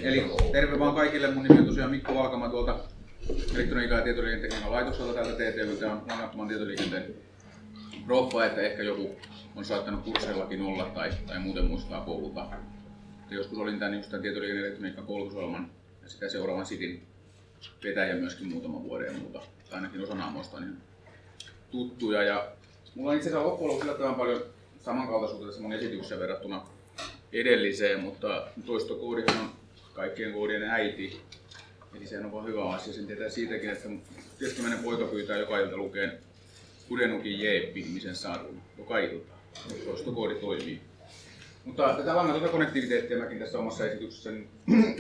Eli terve vaan kaikille, mun nimi on tosiaan Mikko Valkama tuolta Elektroniikan ja tietoliikenteen laitokselta täältä TTY. Tämä on langattoman tietoliikenteen proffa, että ehkä joku on saattanut kursseillakin olla tai muuten muistaa koululta. Joskus olin tämän tietoliikenteen elektroniikan koulutusohjelman ja sitä seuraavan sitin vetäjä myöskin muutaman vuoden ja muuta. Ainakin osa naamoista on ihan tuttuja. Ja mulla on itse asiassa loppujen lopuksi yllättävän paljon samankaltaisuutta tässä mun esityksessä verrattuna edelliseen, mutta toistokoodihan on kaikkien koodien äiti. Eli sehän on vaan hyvä asia. Sen tietää siitäkin, että keskimmäinen poika pyytää joka ilta lukeen Kudenukin Jeeppi-nimisen sarun. Joka ilta. Toistokoodi toimii. Mutta tätä langatonta konnektiviteettia mäkin tässä omassa esityksessäni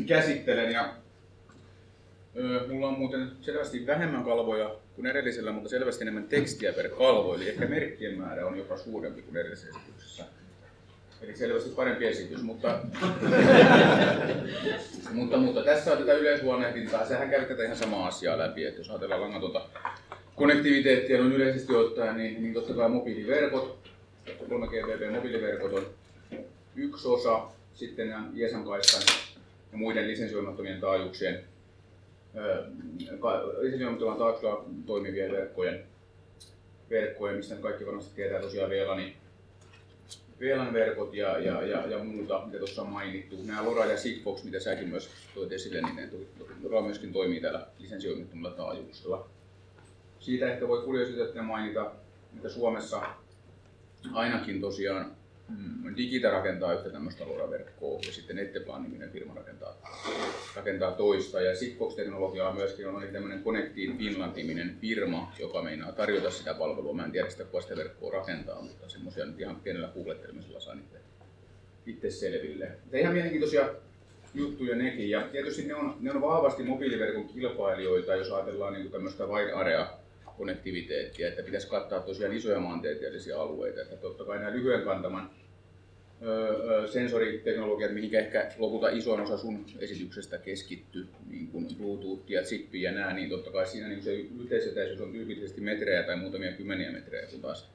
käsittelen. Ja mulla on muuten selvästi vähemmän kalvoja kuin edellisellä, mutta selvästi enemmän tekstiä per kalvo. Eli ehkä merkkien määrä on jopa suurempi kuin edellisessä esityksessä. Eli selvästi parempi esitys, mutta tässä on tätä yleisluonnehdintaa. Sähän käy tätä ihan samaa asiaa läpi, että jos ajatellaan langatonta konnektiviteettia noin yleisesti ottaen, niin totta kai mobiiliverkot, 3 GBP mobiiliverkot on yksi osa, sitten nämä ISM-kaistan ja muiden lisensioimattomien taajuuksien lisensioimattomalla taajuuksella toimivien verkkojen, mistä kaikki varmasti tietää tosiaan VLAN-verkot ja muuta, mitä tuossa on mainittu. Nämä LoRa ja Sigfox, mitä säkin myös toit esille, niin ne todella myöskin toimii täällä lisensioimattomalla taajuuksella. Siitä ehkä voi kuriositeettina mainita, että Suomessa ainakin tosiaan Digita rakentaa yhtä tämmöistä LoRa-verkkoa ja sitten Etteplan-niminen firma rakentaa toista. Ja Sigfox-teknologiaa myöskin on tämmöinen Connected Finland-niminen firma, joka meinaa tarjota sitä palvelua. Mä en tiedä sitä, kuka sitä verkkoa rakentaa, mutta semmoisia nyt ihan pienellä googlettelemisella saa itse selville. Mutta ihan mielenkiintoisia juttuja nekin. Ja tietysti ne on vahvasti mobiiliverkon kilpailijoita, jos ajatellaan niin tämmöistä wide area konnektiviteettiä, että pitäisi kattaa tosiaan isoja maantieteellisiä alueita. Että totta kai nämä lyhyen kantaman sensoriteknologiat, mihin ehkä lopulta isoin osa sun esityksestä keskittyy, niin kuin Bluetooth ja Zigbee ja nämä, niin totta kai siinä niin se yhteisetäisyys on tyypillisesti metrejä tai muutamia kymmeniä metrejä, kun taas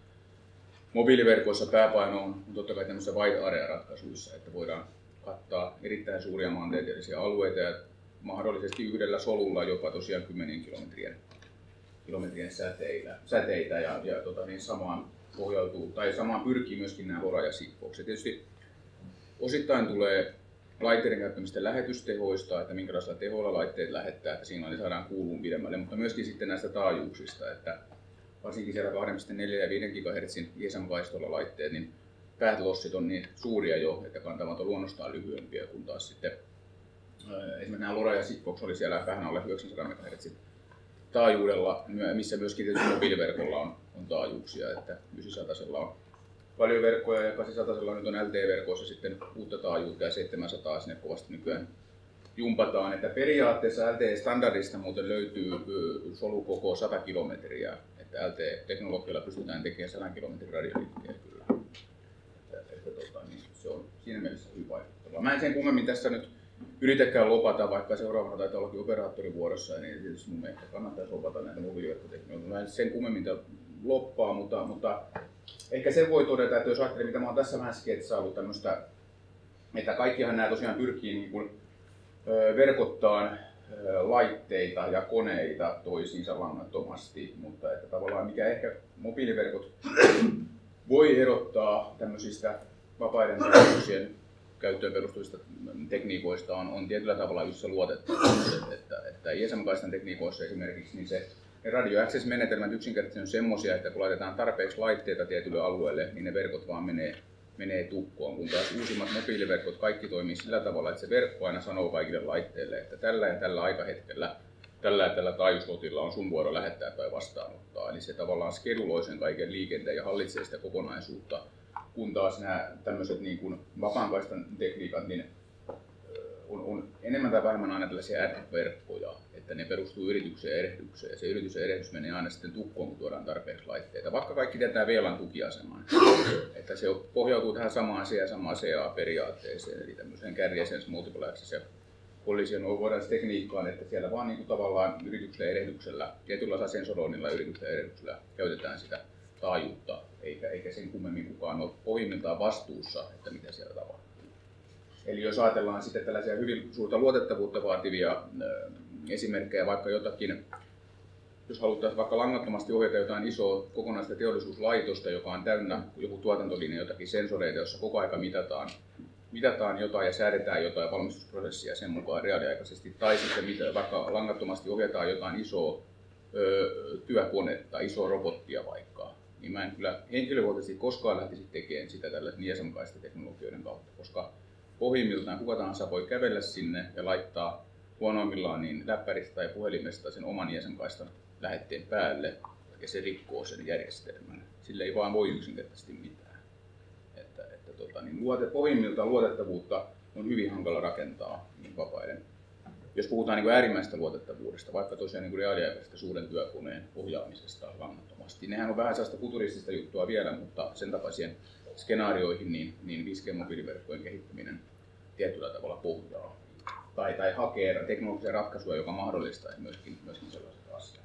mobiiliverkoissa pääpaino on totta kai tämmöisissä wide area ratkaisuissa, että voidaan kattaa erittäin suuria maantieteellisiä alueita ja mahdollisesti yhdellä solulla jopa tosiaan 10 kilometrien säteitä ja niin samaan pohjautuu, tai samaan pyrkii myöskin nämä LoRa ja Sigfox. Tietysti osittain tulee laitteiden käyttämistä lähetystehoista, että minkälaisilla tehoilla laitteet lähettää, että signaali saadaan kuuluun pidemmälle, mutta myöskin sitten näistä taajuuksista, että varsinkin siellä 2,4 ja 5 GHz ISM-kaistoilla laitteet, niin path-lossit on niin suuria jo, että kantamat on luonnostaan lyhyempiä, kun taas sitten esimerkiksi nämä LoRa ja Sigfox oli siellä vähän alle 900 MHz taajuudella, missä myöskin tietysti mobiiliverkolla on taajuuksia, että 900 on paljon verkkoja ja 800 nyt on LTE-verkoissa sitten uutta taajuutta ja 700 sinne kovasti nykyään jumpataan, että periaatteessa LTE-standardista muuten löytyy solukoko 100 kilometriä, että LTE-teknologialla pystytään tekemään 100 kilometrin radioliikkeellä kyllä. Niin se on siinä mielessä hyvin vaikuttavaa. Mä en sen kummemmin tässä nyt yritäkään lopata, vaikka seuraavana taitaa ollakin operaattorivuorossa, niin tietysti mun mielestä kannattaisi lopata näitä mobiiliverkkoteknologioita. Mä en sen kummemmin loppaa, mutta ehkä sen voi todeta, että jos ajattelee, mitä mä oon tässä vähän sketsaillut tämmöistä, että kaikkihan nämä tosiaan pyrkii niin kuin verkottaan laitteita ja koneita toisiinsa langattomasti, mutta että tavallaan mikä ehkä mobiiliverkot voi erottaa tämmöisistä vapaiden taajuuksien käyttöön perustuvista tekniikoista on tietyllä tavalla just se luotettavuus, että ISM-kaistan tekniikoissa esimerkiksi niin ne radio access-menetelmät yksinkertaisesti on semmoisia, että kun laitetaan tarpeeksi laitteita tietylle alueelle, niin ne verkot vaan menee tukkoon, kun taas uusimmat mobiiliverkot kaikki toimii sillä tavalla, että se verkko aina sanoo kaikille laitteille, että tällä ja tällä aikahetkellä, tällä ja tällä taajuuslotilla on sun vuoro lähettää tai vastaanottaa. Eli se tavallaan skeduloi sen kaiken liikenteen ja hallitsee sitä kokonaisuutta, kun taas nämä tämmöiset niin kuin vapaan kaistan tekniikat niin on enemmän tai vähemmän aina tällaisia ad-verkkoja, että ne perustuu yritykseen ja erehdykseen. Ja se yritys ja erehdys menee aina sitten tukkoon, kun tuodaan tarpeeksi laitteita. Vaikka kaikki tietää VLAN tukiasemaan, että se pohjautuu tähän samaan CA-periaatteeseen, eli tämmöiseen carrier sense multiple access ja collision avoidance tekniikkaan, että siellä vaan niin kuin tavallaan yrityksellä ja erehdyksellä, tietyllä sensoroinnilla yrityksellä ja erehdyksellä käytetään sitä taajuutta, eikä sen kummemmin kukaan ole pohjimmiltaan vastuussa, että mitä siellä tapahtuu. Eli jos ajatellaan sitten tällaisia hyvin suurta luotettavuutta vaativia esimerkkejä, vaikka jotakin, jos haluttaisiin vaikka langattomasti ohjata jotain isoa kokonaista teollisuuslaitosta, joka on täynnä joku tuotantolinja, jotakin sensoreita, jossa koko aika mitataan jotain ja säädetään jotain valmistusprosessia sen mukaan reaaliaikaisesti, tai sitten vaikka langattomasti ohjataan jotain isoa työkonetta, isoa robottia vaikka, niin mä en kyllä henkilökohtaisesti koskaan lähtisi tekemään sitä tällaisen ISM-kaistateknologioiden kautta, koska pohjimmiltaan kuka tahansa voi kävellä sinne ja laittaa huonoimmillaan niin läppäristä tai puhelimesta sen oman ISM-kaistan lähetteen päälle ja se rikkoo sen järjestelmän. Sille ei vaan voi yksinkertaisesti mitään. Pohjimmiltaan luotettavuutta on hyvin hankala rakentaa niin vapaiden. Jos puhutaan niin äärimmäisestä luotettavuudesta, vaikka tosiaan niin reaaliaikaisesta suuren työkoneen ohjaamisesta langattomasti, nehän on vähän sellaista futuristista juttua vielä, mutta sen tapaisiin skenaarioihin niin 5G-mobiiliverkkojen kehittäminen tietyllä tavalla pohjaa. Tai hakee teknologisia ratkaisuja, joka mahdollistaisi myöskin sellaiset asiat.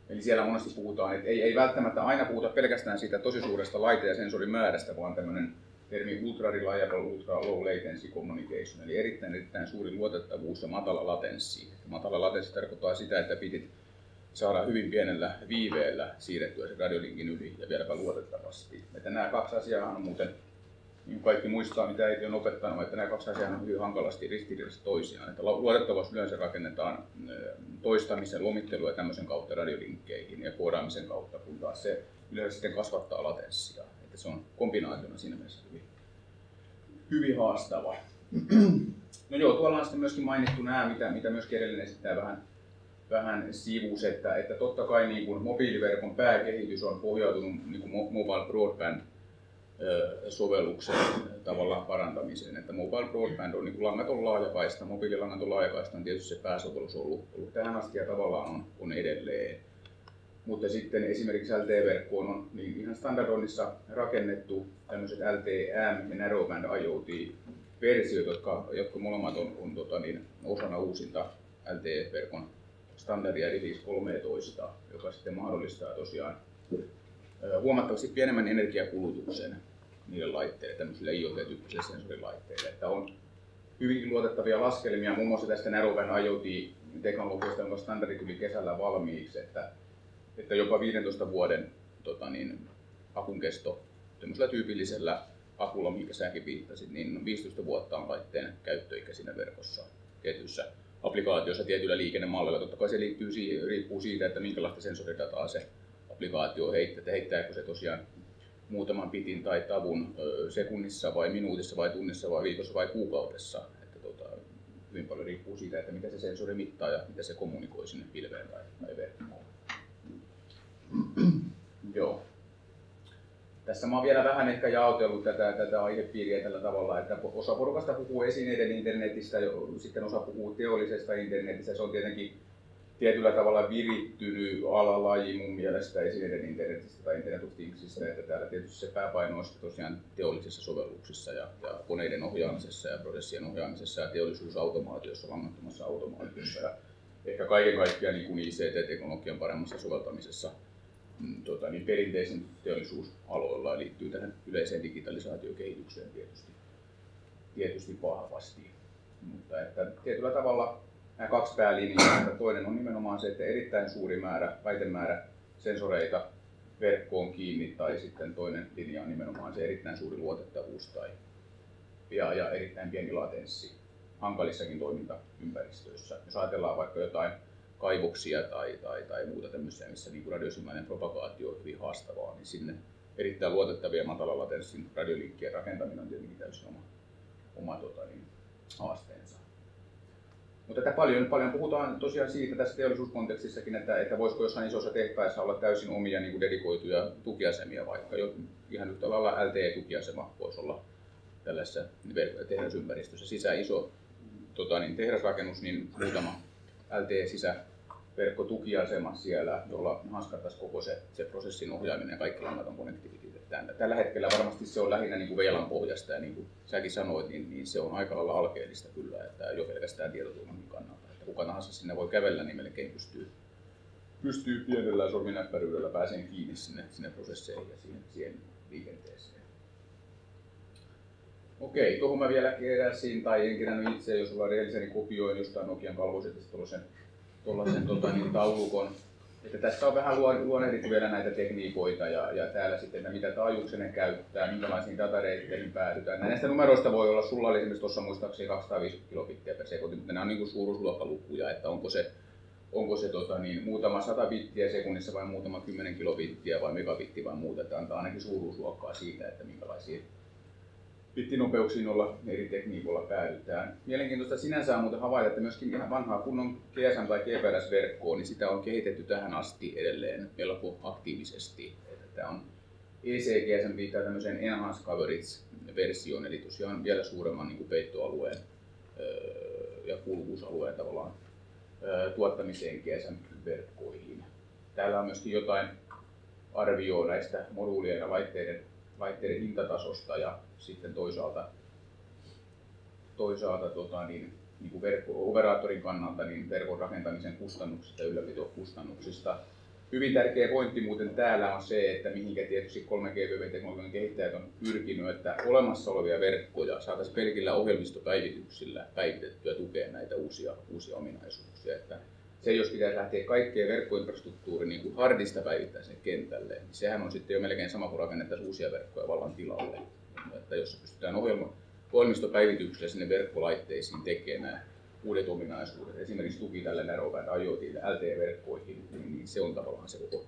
Eli siellä monesti puhutaan, että ei välttämättä aina puhuta pelkästään siitä tosi suuresta laite- ja sensorimäärästä, vaan tämmöinen termi ultra reliable, ultra low latency communication, eli erittäin suuri luotettavuus ja matala latenssi. Matala latenssi tarkoittaa sitä, että bitit saadaan hyvin pienellä viiveellä siirrettyä se radiolinkin yli ja vieläpä luotettavasti. Että nämä kaksi asiaa on muuten, niin kaikki muistaa mitä äiti on opettanut, että nämä kaksi asiaa on hyvin hankalasti ristiriidassa toisiaan. Että luotettavuus yleensä rakennetaan toistamisen, lomittelun ja tämmöisen kautta radiolinkkeihin ja koodaamisen kautta, kun taas se yleensä sitten kasvattaa latenssia. Että se on kombinaationa siinä mielessä hyvin haastava. No joo, tuolla on sitten myöskin mainittu nämä, mitä myöskin edellinen esittää vähän sivuus, että totta kai niin kuin mobiiliverkon pääkehitys on pohjautunut niin kuin mobile broadband sovelluksen tavallaan parantamiseen, että mobile broadband on niin kuin langaton laajakaista, mobiililangaton laajakaista on tietysti se pääsovellus ollut tähän asti ja tavallaan on edelleen. Mutta sitten esimerkiksi LTE-verkkoon on niin ihan standardoinnissa rakennettu tämmöiset LTE-M ja Narrowband IoT-versiot, jotka molemmat on osana uusinta LTE-verkon standardia Release 13, joka sitten mahdollistaa tosiaan huomattavasti pienemmän energiakulutuksen niille laitteille, tämmöisille IoT-tyyppisille sensorilaitteille. Että on hyvin luotettavia laskelmia muun muassa tästä Narrowband IoT-teknologiasta, jonka standardi tuli kesällä valmiiksi, että jopa 15 vuoden akun kesto tämmöisellä tyypillisellä akulla, minkä säkin viittasit, niin 15 vuotta on laitteen käyttöikä siinä verkossa tietyissä applikaatioissa tietyillä liikennemallilla. Totta kai se riippuu siitä, että minkälaista sensoridataa se applikaatio heittää, että heittääkö se tosiaan muutaman bitin tai tavun sekunnissa vai minuutissa vai tunnissa vai viikossa vai kuukaudessa. Että hyvin paljon riippuu siitä, että mitä se sensori mittaa ja mitä se kommunikoi sinne pilveen tai verkkoon. Joo. Tässä mä oon vielä vähän ehkä jaotellut tätä aihepiiriä tällä tavalla, että osa porukasta puhuu esineiden internetistä, sitten osa puhuu teollisesta internetistä. Se on tietenkin tietyllä tavalla virittynyt alalaji mun mielestä esineiden internetistä tai Internet of Thingsista, että täällä tietysti se pääpaino on tosiaan teollisissa sovelluksissa ja koneiden ohjaamisessa ja prosessien ohjaamisessa ja teollisuusautomaatiossa, langattomassa automaatiossa ja ehkä kaiken kaikkiaan niin kuin ICT-teknologian paremmassa soveltamisessa perinteisen teollisuusaloilla liittyy tähän yleiseen digitalisaatiokehitykseen tietysti vahvasti. Mutta että tietyllä tavalla nämä kaksi päälinjaa, toinen on nimenomaan se, että erittäin suuri laitemäärä sensoreita verkkoon kiinni, tai sitten toinen linja on nimenomaan se erittäin suuri luotettavuus ja erittäin pieni latenssi hankalissakin toimintaympäristöissä. Jos ajatellaan vaikka jotain kaivoksia tai muuta tämmöisiä, missä niin radiosimmäinen propagaatio on hyvin haastavaa, niin sinne erittäin luotettavia matala latenssin radiolinkkien rakentaminen on tietenkin täysin oma haasteensa. Mutta paljon puhutaan tosiaan siitä tässä teollisuuskontekstissakin, että voisiko jossain isossa tehtaissa olla täysin omia niin kuin dedikoituja tukiasemia, vaikka ihan yhtä lailla LTE-tukiasema voisi olla tällaisessa tehdasympäristössä. Iso tehdasrakennus, niin muutama LTE-sisäverkko tukiasema siellä, jolla hanskattaisiin koko se prosessin ohjaaminen ja kaikki langaton connectivity. Tällä hetkellä varmasti se on lähinnä niin kuin VLAN pohjasta ja niin kuin säkin sanoit, niin se on aika lailla alkeellista kyllä, että jo pelkästään tietoturvan kannalta. Että kuka tahansa sinne voi kävellä, niin melkein pystyy pienellä sorminäppäryydellä pääseen kiinni sinne prosesseihin ja siihen liikenteeseen. Okei, tuohon mä vielä keräsin, tai en kerännyt itse, jos ollaan rehellisiä, niin kopioin jostain Nokian kalvoisetista tuollaisen taulukon. Että tässä on vähän luonnehdittu vielä näitä tekniikoita ja täällä sitten, mitä taajuuksia ne käyttää, minkälaisiin datareitteihin päädytään. Näistä numeroista voi olla, sulla oli esimerkiksi tuossa muistaakseni 250 kilobittiä per sekunti, mutta nämä on niin suuruusluokkalukuja, että onko se muutama 100 bittiä sekunnissa vai muutama 10 kilobittiä vai megabitti vai muuta, että antaa ainakin suuruusluokkaa siitä, että minkälaisiin bittinopeuksiin olla eri tekniikoilla päädytään. Mielenkiintoista sinänsä on muuten havaita, että myöskin ihan vanhaa kunnon GSM- tai GPRS-verkkoa, niin sitä on kehitetty tähän asti edelleen melko aktiivisesti. Tämä on ECGSM viittaa tämmöiseen Enhanced Coverage-versioon, eli tosiaan vielä suuremman niin kuin peittoalueen ja kuuluvuusalueen tavallaan tuottamiseen GSM-verkkoihin. Täällä on myöskin jotain arvioa näistä moduulien ja laitteiden hintatasosta ja sitten toisaalta niin kuin operaattorin kannalta niin verkon rakentamisen kustannuksista ja ylläpitokustannuksista. Hyvin tärkeä pointti muuten täällä on se, että mihinkä tietysti 3GPP-teknologian kehittäjät on pyrkinyt, että olemassa olevia verkkoja saataisiin pelkillä ohjelmistopäivityksillä päivitettyä tukea näitä uusia ominaisuuksia. Että se, jos pitäisi lähteä kaikkeen verkkoinfrastruktuuriin niin kuin hardista päivittää sen kentälle, niin sehän on sitten jo melkein sama kuin rakennettaisiin uusia verkkoja vallan tilalle. Että jos pystytään ohjelmistopäivityksellä sinne verkkolaitteisiin tekemään uudet ominaisuudet, esimerkiksi tuki tälle narrowband IoTille, LTE-verkkoihin, niin se on tavallaan se koko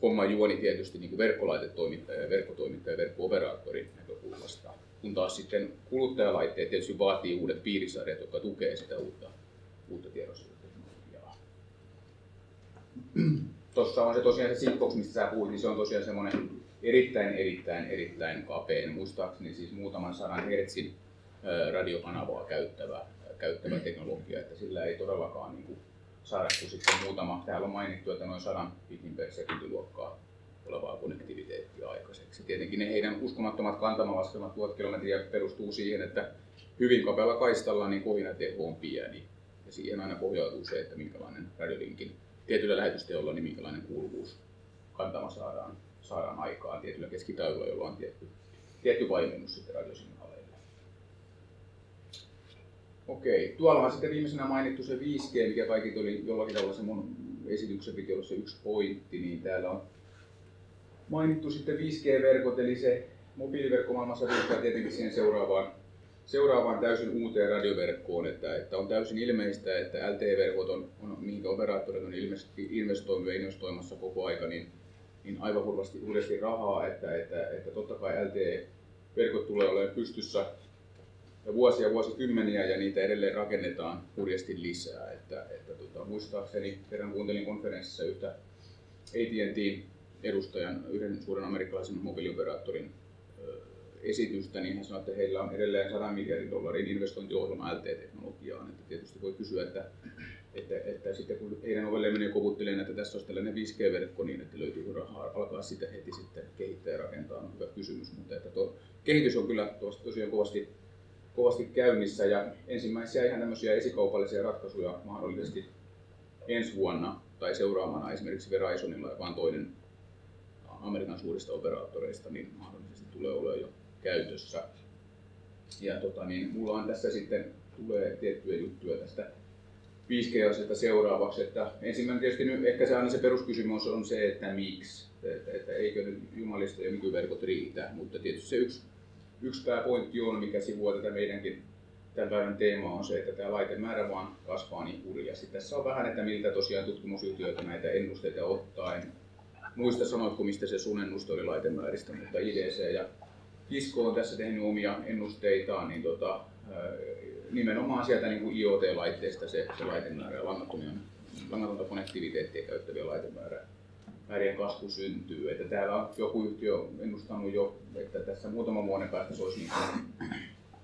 homman juoni tietysti niin kuin verkkolaitetoimittaja ja verkkotoimittaja ja verkko-operaattorin näkökulmasta. Kun taas sitten kuluttajalaitteet tietysti vaatii uudet piirisarjat, jotka tukee sitä uutta tiedostusteknologiaa. Tuossa on se tosiaan se Sigfox, mistä sä puhuit, niin se on tosiaan semmoinen erittäin kapea, muistaakseni siis muutaman 100 hertsin radiokanavaa käyttävä teknologia, että sillä ei todellakaan niin kuin saada kuin sitten muutama, täällä on mainittu, että noin 100 bitin per sekuntiluokkaa olevaa konnektiviteettia aikaiseksi. Tietenkin ne heidän uskomattomat kantamalaskelmat 1000 kilometriä perustuu siihen, että hyvin kapealla kaistalla niin kohinateho on pieni. Ja siihen aina pohjautuu se, että minkälainen radiolinkin tietyllä lähetysteholla, niin minkälainen kuuluvuus kantama saadaan aikaan tietyllä keskitauilla, jolla on tietty vaimennus sitten radiosignaaleille. Okei, tuolla on sitten viimeisenä mainittu se 5G, mikä kaikki oli jollakin tavalla se mun esityksen piti olla se yksi pointti, niin täällä on mainittu sitten 5G-verkot, eli se mobiiliverkkomaailmassa viittaa tietenkin siihen seuraavaan täysin uuteen radioverkkoon, että on täysin ilmeistä, että LTE-verkot on mihin operaattorit on investoinut ja investoimassa koko aika, niin aivan hurjasti rahaa, että totta kai LTE-verkot tulee olemaan pystyssä ja vuosikymmeniä ja niitä edelleen rakennetaan hurjasti lisää. Muistaakseni kerran kuuntelin konferenssissa yhtä AT&T:n edustajan, yhden suuren amerikkalaisen mobiilioperaattorin esitystä, niin hän sanoi, että heillä on edelleen $100 miljardin investointiohjelma LTE-teknologiaan. Että tietysti voi kysyä, että sitten kun heidän ovelleen menee koputtelemaan, että tässä olisi tällainen 5G-verkko, niin että löytyykö rahaa alkaa sitä heti sitten kehittää ja rakentaa, on hyvä kysymys. Mutta että tuo kehitys on kyllä tosiaan kovasti käynnissä ja ensimmäisiä ihan tämmöisiä esikaupallisia ratkaisuja mahdollisesti ensi vuonna tai seuraavana esimerkiksi Verizonilla, joka on toinen Amerikan suurista operaattoreista, niin mahdollisesti tulee olemaan jo käytössä. Ja mulla on tässä sitten tulee tiettyjä juttuja tästä 5G-asiasta seuraavaksi, että ensimmäinen tietysti nyt ehkä se aina se peruskysymys on se, että miksi, että eikö nyt jumalista ja nykyverkot riitä, mutta tietysti se yksi pääpointti on, mikä sivuaa tätä meidänkin tämän päivän teemaa on se, että tämä laitemäärä vaan kasvaa niin hurjasti. Tässä on vähän, että miltä tosiaan tutkimusyhtiöitä näitä ennusteita ottaa. En muista sanoitko, mistä se sun ennuste oli laitemääristä, mutta IDC ja Cisco on tässä tehnyt omia ennusteitaan, niin nimenomaan sieltä niin kuin IoT-laitteista se laitemäärä ja langatonta konnektiviteettia käyttäviä laitemäärien kasvu syntyy. Että täällä on joku yhtiö ennustanut jo, että tässä muutaman vuoden päästä se olisi niin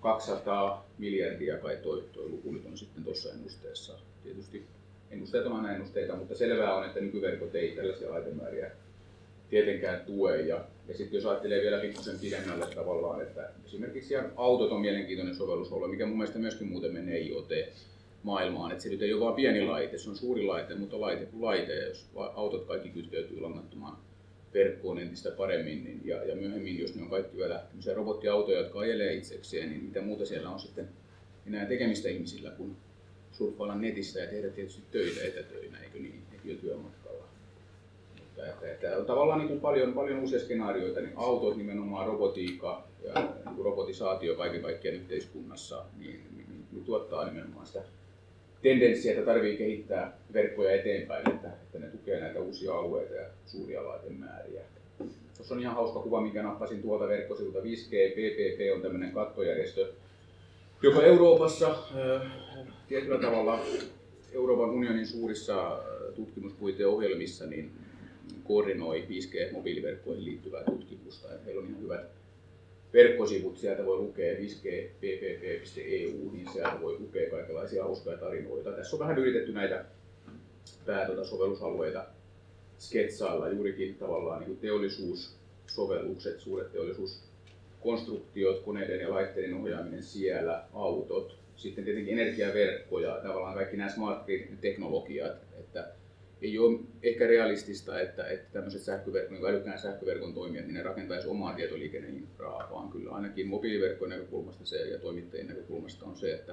200 miljardia, kai toi luku nyt on sitten tuossa ennusteessa. Tietysti ennusteet on aina ennusteita, mutta selvää on, että nykyverkot ei tällaisia laitemääriä tietenkään tue. Ja sitten jos ajattelee vielä pikkusen pidemmälle tavallaan, että esimerkiksi autot on mielenkiintoinen sovellusalue, mikä mun mielestä myöskin muuten menee IoT-maailmaan. Että se nyt ei ole vain pieni laite, se on suuri laite, mutta laite kuin laite. Ja jos autot kaikki kytkeytyy langattomaan verkkoon entistä paremmin. Niin, ja myöhemmin, jos ne on kaikki vielä robottiautoja, jotka ajelee itsekseen, niin mitä muuta siellä on sitten enää tekemistä ihmisillä kuin surffailla netissä ja tehdä tietysti töitä etätöinä, eikö niin, heti jo työmatkalla. Että on tavallaan niin kuin paljon uusia skenaarioita, niin autot nimenomaan, robotiikka ja niin robotisaatio kaiken kaikkiaan yhteiskunnassa niin tuottaa nimenomaan sitä tendenssiä, että tarvitsee kehittää verkkoja eteenpäin, että ne tukee näitä uusia alueita ja suuria laitemääriä. Tuossa on ihan hauska kuva, minkä nappasin tuolta verkkosivulta. 5G PPP on tämmöinen kattojärjestö, joka Euroopassa tietyllä tavalla Euroopan unionin suurissa tutkimuspuiteohjelmissa niin koordinoi 5G-mobiiliverkkoihin liittyvää tutkimusta. Ja heillä on ihan hyvät verkkosivut, sieltä voi lukea 5gppp.eu, niin sieltä voi lukea kaikenlaisia hauskoja tarinoita. Tässä on vähän yritetty näitä sovellusalueita sketsailla juurikin tavallaan niin kuin teollisuussovellukset, suuret teollisuuskonstruktiot, koneiden ja laitteiden ohjaaminen siellä, autot, sitten tietenkin energiaverkko ja tavallaan kaikki nämä smart grid-teknologiat, että ei ole ehkä realistista, että tämmöiset älykkään sähköverkon toimijat, niin ne rakentaisi omaa tietoliikenneinfraa, vaan kyllä ainakin mobiiliverkon näkökulmasta ja toimittajien näkökulmasta on se,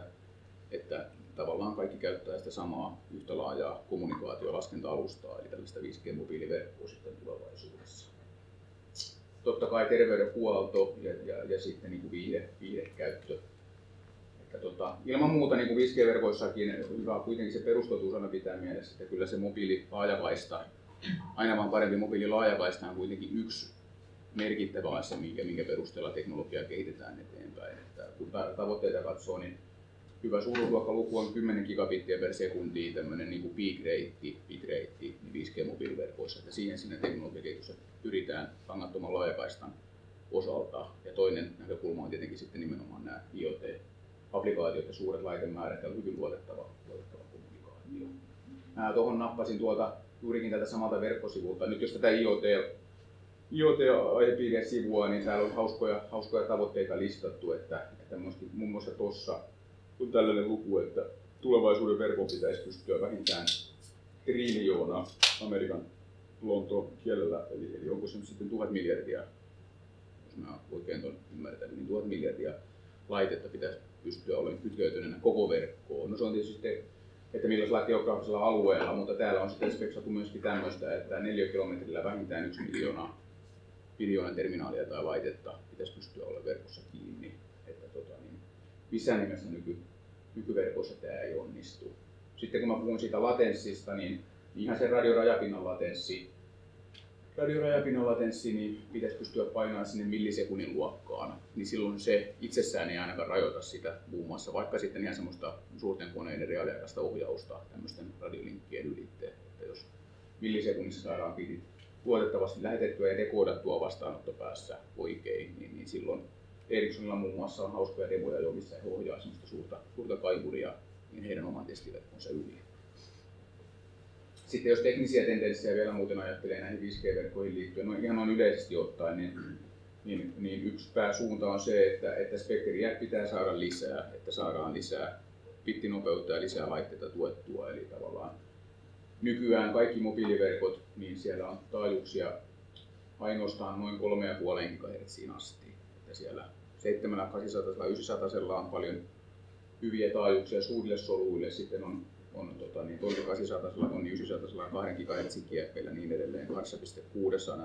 että tavallaan kaikki käyttää sitä samaa yhtä laajaa kommunikaatiolaskenta-alustaa, eli tällaista 5G-mobiiliverkkoa sitten tulevaisuudessa. Totta kai terveydenhuolto ja sitten niin kuin viihdekäyttö. Ilman muuta niin kuin 5G-verkoissakin hyvä kuitenkin se perustotuus aina pitää mielessä, että kyllä se mobiililaajakaista, aina vaan parempi mobiililaajakaista on kuitenkin yksi merkittävä asia, minkä perusteella teknologiaa kehitetään eteenpäin. Että kun tavoitteita katsoo, niin hyvä suuruusluokkaluku on 10 gigabittiä per sekuntia, tämmöinen niin kuin peak rate, bitrate niin 5G-mobiiliverkoissa, että siihen sinne teknologiakehityksessä pyritään langattoman laajakaistan osalta. Ja toinen näkökulma on tietenkin sitten nimenomaan nämä IoT-applikaatiot ja suuret laitemäärät ja hyvin luotettava kommunikaatio. Tuohon nappasin tuolta juurikin tältä samalta verkkosivulta. Nyt jos tätä IoT-aihepiirien sivua, niin täällä on hauskoja tavoitteita listattu, että muun muassa tuossa on tällainen luku, että tulevaisuuden verkon pitäisi pystyä vähintään triljoona Amerikan Lontoon kielellä, eli onko se sitten 1000 miljardia, jos mä oikein tuon ymmärtänyt, niin 1000 miljardia laitetta pitäisi pystyä olemaan kytkeytyneenä koko verkkoon. No se on tietysti, että millaisella geografisella alueella, mutta täällä on sitten speksattu myöskin tämmöistä, että 4 kilometrillä vähintään 1 miljoona terminaalia tai laitetta pitäisi pystyä olemaan verkossa kiinni. Että missään nimessä nykyverkossa tämä ei onnistu. Sitten kun mä puhun siitä latenssista, niin ihan se radiorajapinnan latenssi niin pitäisi pystyä painamaan sinne millisekunnin luokkaan, niin silloin se itsessään ei ainakaan rajoita sitä muun muassa, vaikka sitten ihan semmoista suurten koneiden reaaliaikaista ohjausta tämmöisten radiolinkkien ylitteen. Että jos millisekunnissa saadaan bitit luotettavasti lähetettyä ja dekoodattua vastaanottopäässä oikein, niin silloin Ericssonilla muun muassa on hauskoja demoja jo, missä he ohjaa semmoista suurta kaivuria niin heidän oman testiverkkonsa yli. Sitten jos teknisiä tendenssejä vielä muuten ajattelee näihin 5G-verkkoihin liittyen, no ihan noin yleisesti ottaen, niin yksi pääsuunta on se, että spektriä pitää saada lisää, että saadaan lisää bittinopeutta ja lisää laitteita tuettua. Eli tavallaan nykyään kaikki mobiiliverkot, niin siellä on taajuuksia ainoastaan noin 3,5 GHz asti. Että siellä 700, 800, 900 on paljon hyviä taajuuksia suurille soluille, sitten on 1800, 1900, 2 GHz kieppeillä ja niin edelleen, 2,6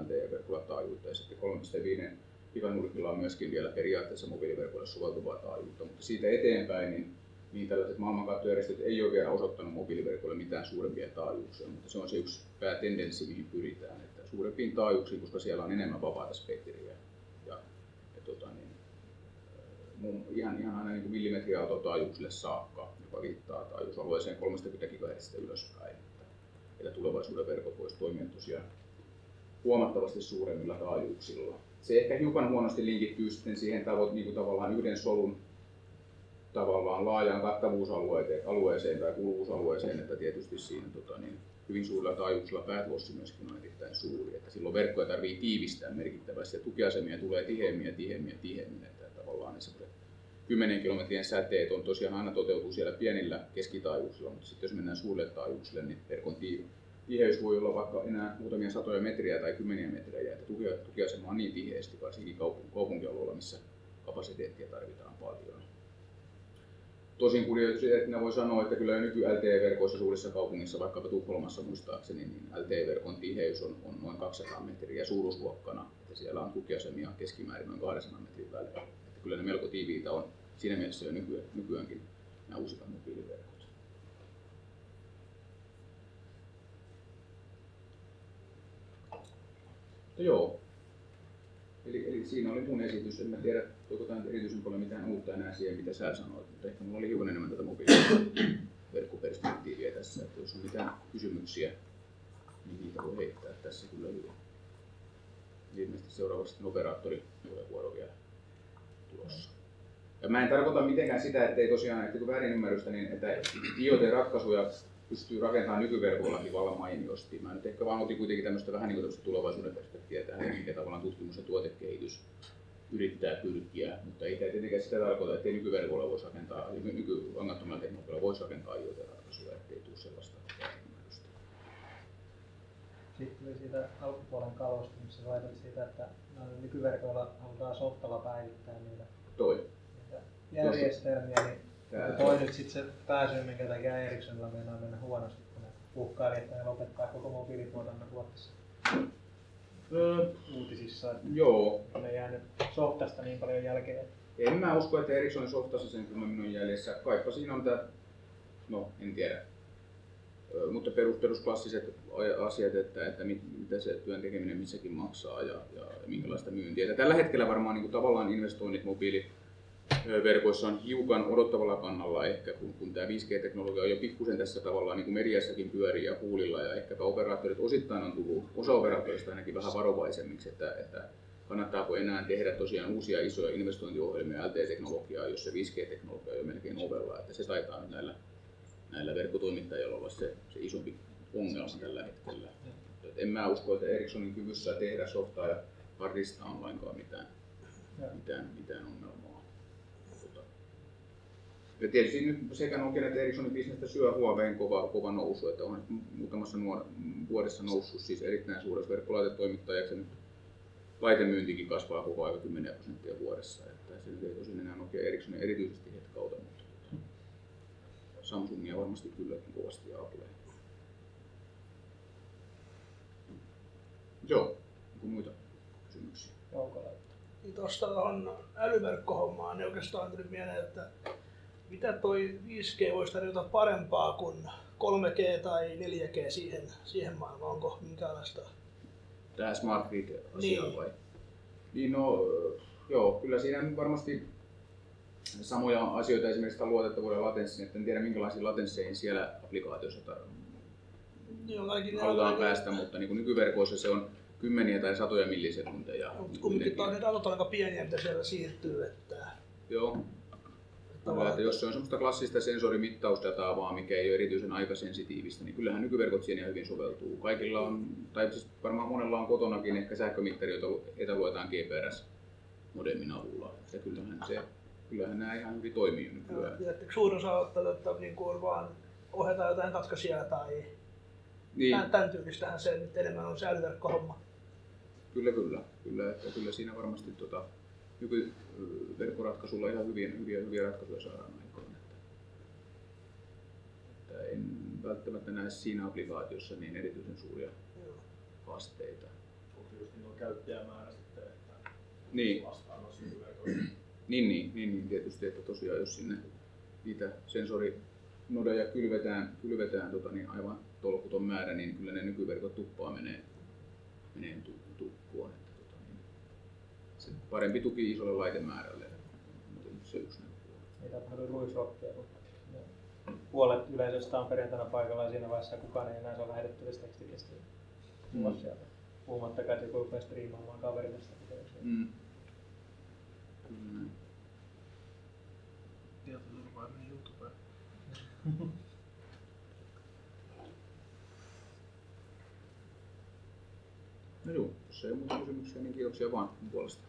LTE-verkolla taajuutta ja sitten 3,5 giganurkilla on myöskin vielä periaatteessa mobiiliverkolle soveltuvaa taajuutta, mutta siitä eteenpäin niin tällaiset maailmankattojärjestöt ei ole vielä osoittanut mobiiliverkolle mitään suurempia taajuuksia, mutta se on se yksi päätendenssi, mihin pyritään, että suurempiin taajuuksiin, koska siellä on enemmän vapaata spektriä ja ihan aina niin kuin millimetriaaltotaajuuksille saakka, joka viittaa taajuusalueeseen 30 GHz ylöspäin. Että tulevaisuuden verkot voisi toimia tosiaan huomattavasti suuremmilla taajuuksilla. Se ehkä hiukan huonosti linkittyy sitten siihen niin tavallaan yhden solun tavallaan laajaan kattavuusalueeseen tai kuuluvuusalueeseen, että tietysti siinä hyvin suurilla taajuuksilla päätlossi myöskin on erittäin suuri. Että silloin verkkoja tarvitsee tiivistää merkittävästi ja tukiasemia tulee tiheämmin. Että tavallaan ne 10 kilometrien säteet on tosiaan aina toteutuu siellä pienillä keskitaajuuksilla, mutta sitten jos mennään suurille taajuuksille, niin verkon tiheys voi olla vaikka enää muutamia satoja metriä tai kymmeniä metrejä, että tukiasema on niin tiheästi, varsinkin kaupunkialueella, missä kapasiteettia tarvitaan paljon. Tosin kuljetusjärjestelmä voi sanoa, että kyllä nyky LTE-verkoissa suurissa kaupungissa, vaikkapa Tukholmassa muistaakseni, niin LTE-verkon tiheys on noin 200 metriä suuruusluokkana. Että siellä on tukiasemia keskimäärin noin 200 metrin välillä. Että kyllä ne melko tiiviitä on siinä mielessä jo nykyäänkin nämä uusimmat mobiiliverkot. No joo. Eli siinä oli mun esitys. En tiedä, onko tämä erityisen paljon mitään uutta enää siihen, mitä sä sanoit, mutta ehkä mulla oli hiukan enemmän tätä mobiiliverkkoperspektiiviä tässä. Että jos on mitään kysymyksiä, niin niitä voi heittää tässä kyllä hyvin. Ilmeisesti seuraavaksi operaattoripuheenvuoro vielä tulossa. Ja mä en tarkoita mitenkään sitä, ettei tosiaan, että väärin ymmärrystä, niin että IoT-ratkaisuja pystyy rakentamaan nykyverkollakin vallan mainiosti. Mä nyt ehkä vaan otin kuitenkin tämmöistä vähän niin kuin tulevaisuuden perspektiiviä tähän, minkä tavallaan tutkimus- ja tuotekehitys yrittää pyrkiä, mutta ei tietenkään sitä tarkoita, ettei nykyverkolla voisi rakentaa, nykylangattomalla teknologialla voisi rakentaa IoT-ratkaisuja, ettei tule sellaista ymmärrystä. Sitten tuli siitä alkupuolen kalvosta, missä laitat siitä, että nykyverkoilla halutaan softalla päivittää niitä järjestelmiä, niin toi nyt sitten se pääsy, minkä takia Ericssonilla mennä huonosti, kun ne uhkaili, että ne lopettaa koko mobiilituotannon Ruotsissa. Uutisissa, että joo. Ne jäänyt softasta niin paljon jälkeen. En mä usko, että Ericssonin softassa sen kummemmin on jäljessä. Kaipa siinä on tää, no en tiedä, mutta perusklassiset asiat, että mitä se työn tekeminen missäkin maksaa ja minkälaista myyntiä. Tällä hetkellä varmaan niin kuin tavallaan investoinnit mobiiliverkoissa on hiukan odottavalla kannalla ehkä, kun tämä 5G-teknologia on jo pikkusen tässä tavallaan niin kuin mediassakin pyörii ja huulilla ja ehkäpä operaattorit osittain on tullut, osa operaattorista ainakin vähän varovaisemmiksi, että kannattaako enää tehdä tosiaan uusia isoja investointiohjelmia LTE-teknologiaa, jos se 5G-teknologia on jo melkein ovella, että se taitaa nyt näillä verkkotoimittajilla olla se isompi ongelma tällä hetkellä. En mä usko, että Ericssonin kyvyssä tehdä softaa ja hardista on lainkaan mitään ongelmaa. Ja tietysti nyt sekä Nokian että Ericssonin bisnestä syö Huaweiin kova nousu, että on muutamassa vuodessa noussut siis erittäin suuressa verkkolaitetoimittajaksi. Nyt laitemyyntikin kasvaa koko ajan 10% vuodessa. Että se ei tosin enää Nokia ja Ericssonin erityisesti hetkauta, mutta Samsungia varmasti kylläkin kovasti ja Applea. Joo, onko muita kysymyksiä? Niin tuosta tuohon älyverkkohommaan, niin oikeastaan tuli mieleen, että mitä toi 5G voisi tarjota parempaa kuin 3G tai 4G siihen maailmaan? Onko minkäänlaista? Tämä Smart Grid-asia niin. Vai? Niin no, joo, kyllä siinä varmasti samoja asioita esimerkiksi luotettavuuden latenssin, että en tiedä minkälaisiin latensseihin siellä applikaatioissa halutaan päästä, mutta niin kuin nykyverkoissa se on kymmeniä tai satoja millisekunteja. Kumminkin ne datat on aika pieniä, mitä siellä siirtyy. Joo. Että jos se on semmoista klassista sensorimittausdataa vaan, mikä ei ole erityisen aikasensitiivistä, niin kyllähän nykyverkot siihen hyvin soveltuu. Kaikilla on, tai siis varmaan monella on kotonakin ehkä sähkömittari, jota etäluetaan GPRS-modemin avulla. Että kyllähän nämä ihan hyvin toimii nykyään. Suurin osa ottaa, että niin on vaan ohjataan jotain katkaisijaa tai niin. Tämän tyylistähän se nyt enemmän on se älyverkkohomma. Kyllä siinä varmasti nykyverkkoratkaisulla ihan hyviä ratkaisuja saadaan aikaan. Että en välttämättä näe siinä applikaatiossa niin erityisen suuria haasteita. Onko just niin käyttäjämäärä sitten, että niin. vastaan noissa nykyverkoissa? Niin, tietysti, että tosiaan jos sinne niitä sensorinodeja kylvetään niin aivan tolkuton määrä, niin kyllä ne nykyverkot tuppaa menee tukkoon. Se parempi tuki isolle laitemäärälle, mutta se yksi näkökulma. Ei tapahdu ruisrokkia, kun puolet yleisöstä on perjantaina paikalla ja siinä vaiheessa kukaan ei enää saa lähetettävistä tekstiviestiä. Puhumattakaan, että joku rupeaa striimaamaan kaverista. Kyllä. Tietoturvaa meni YouTubeen. No joo, jos ei ole muuta kysymyksiä, niin kiitoksia vaan mun puolesta.